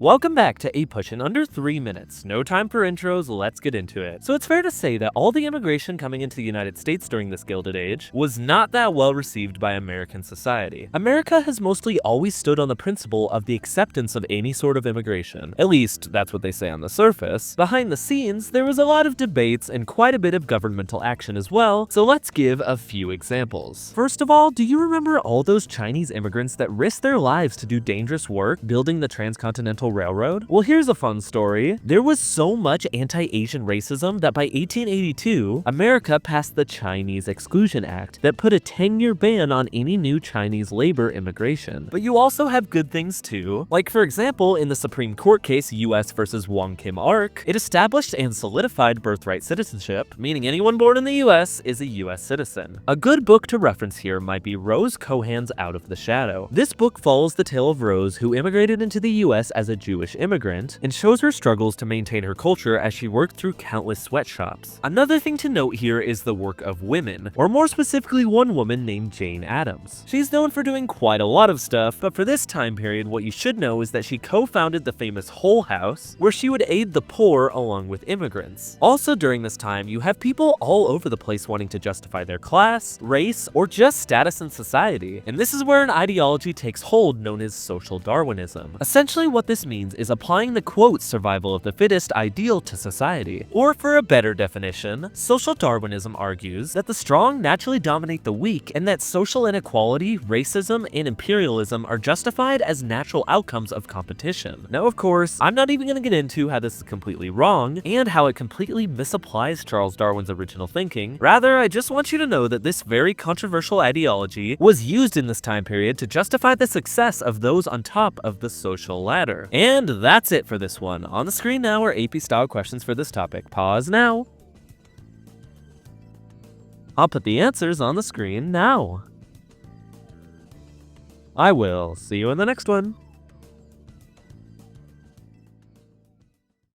Welcome back to APUSH in under 3 minutes. No time for intros, let's get into it. So it's fair to say that all the immigration coming into the United States during this Gilded Age was not that well received by American society. America has mostly always stood on the principle of the acceptance of any sort of immigration. At least, that's what they say on the surface. Behind the scenes, there was a lot of debates and quite a bit of governmental action as well, so let's give a few examples. First of all, do you remember all those Chinese immigrants that risked their lives to do dangerous work building the transcontinental railroad? Well, here's a fun story. There was so much anti-Asian racism that by 1882, America passed the Chinese Exclusion Act that put a 10-year ban on any new Chinese labor immigration. But you also have good things too. Like for example, in the Supreme Court case US versus Wong Kim Ark, it established and solidified birthright citizenship, meaning anyone born in the US is a US citizen. A good book to reference here might be Rose Cohan's Out of the Shadow. This book follows the tale of Rose, who immigrated into the US as a Jewish immigrant, and shows her struggles to maintain her culture as she worked through countless sweatshops. Another thing to note here is the work of women, or more specifically one woman named Jane Addams. She's known for doing quite a lot of stuff, but for this time period what you should know is that she co-founded the famous Hull House, where she would aid the poor along with immigrants. Also during this time, you have people all over the place wanting to justify their class, race, or just status in society, and this is where an ideology takes hold known as social Darwinism. Essentially what this means is applying the quote survival of the fittest ideal to society. Or for a better definition, social Darwinism argues that the strong naturally dominate the weak and that social inequality, racism, and imperialism are justified as natural outcomes of competition. Now of course, I'm not even going to get into how this is completely wrong and how it completely misapplies Charles Darwin's original thinking. Rather, I just want you to know that this very controversial ideology was used in this time period to justify the success of those on top of the social ladder. And that's it for this one. On the screen now are AP style questions for this topic. Pause now. I'll put the answers on the screen now. I will see you in the next one.